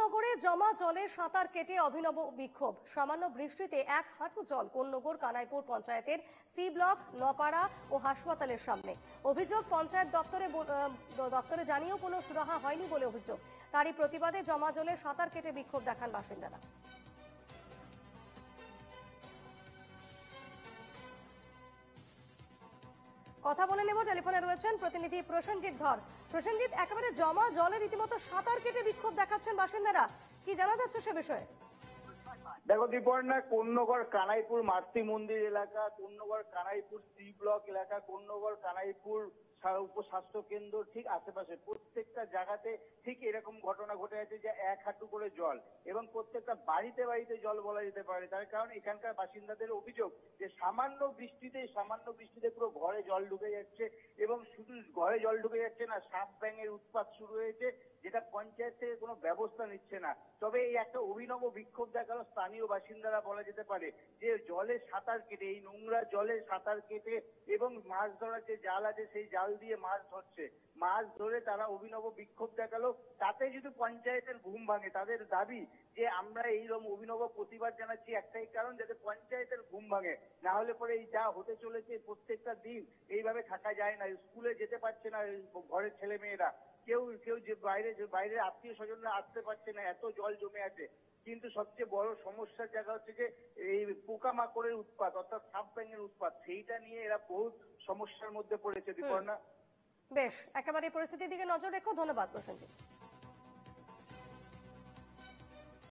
কৃষ্ণনগরে জমা জলে সাঁতার কেটে অভিনব বিক্ষোভ। সামান্য বৃষ্টিতে এক হাঁটু জল কোন্নগর কানাইপুর পঞ্চায়েতের সি ব্লক, নপাড়া ও হাসপাতালের সামনে। অভিযোগ, পঞ্চায়েত দপ্তরে জানিয়েও কোনো সুরাহা হয়নি বলে অভিযোগ। তারই প্রতিবাদে জমা জলে সাঁতার কেটে বিক্ষোভ দেখান বাসিন্দারা। কথা বলে নেব, টেলিফোনে রয়েছেন প্রতিনিধি প্রসেনজিৎ ধর। প্রসেনজিৎ, একেবারে জমা জলে রীতিমতো সাঁতার কেটে বিক্ষোভ দেখাচ্ছেন বাসিন্দারা, কি জানা যাচ্ছে সে বিষয়ে? দেখো দীপর্ণা, কোন্নগর কানাইপুর মাতৃ মন্দির এলাকা, কোন্নগর কানাইপুর সি ব্লক এলাকা, কোন্নগর কানাইপুর উপস্বাস্থ্য কেন্দ্র ঠিক আশেপাশে প্রত্যেকটা জায়গাতে ঠিক এরকম ঘটনা ঘটে আছে যে এক হাঁটু করে জল, এবং প্রত্যেকটা বাড়িতে বাড়িতে জল বলা যেতে পারে। তার কারণ এখানকার বাসিন্দাদের অভিযোগ যে সামান্য বৃষ্টিতে পুরো ঘরে জল ঢুকে যাচ্ছে, এবং শুধু ঘরে জল ঢুকে যাচ্ছে না, সাপ ব্যাঙের উৎপাত শুরু হয়েছে, যেটা পঞ্চায়েত থেকে কোনো ব্যবস্থা নিচ্ছে না। তবে এই একটা অভিনব বিক্ষোভ দেখালো স্থানীয় বাসিন্দারা বলা যেতে পারে, যে জলে সাঁতার কেটে, এই নোংরা জলে সাঁতার কেটে এবং মাছ ধরার যে জাল আছে সেই জাল দিয়ে মাছ ধরছে, মাছ ধরে তারা অভিনব বিক্ষোভ দেখালো। তাতে যদি পঞ্চায়েতের ঘুম ভাঙে, তাদের দাবি যে আমরা এইরকম অভিনব প্রতিবাদ জানাচ্ছি একটাই কারণ, যাতে পঞ্চায়েতের ঘুম ভাঙে, না হলে পরে এই যা হতে চলেছে প্রত্যেকটা দিন এইভাবে থাকা যায় না। স্কুলে যেতে পারছে না ঘরের ছেলে মেয়েরা, কেউ যে বাইরে আত্মীয় স্বজনরা আসতে পারছে না, এত জল জমে আছে। কিন্তু সবচেয়ে বড় সমস্যার জায়গা হচ্ছে যে এই পোকামাকড়ের উৎপাত, অর্থাৎ সাপ ব্যাঙের উৎপাত, সেইটা নিয়ে এরা বহুত সমস্যার মধ্যে পড়েছে। দীপর্ণা, বেশ, একেবারে পরিস্থিতির দিকে নজর রেখো। ধন্যবাদ প্রসেনজিৎ।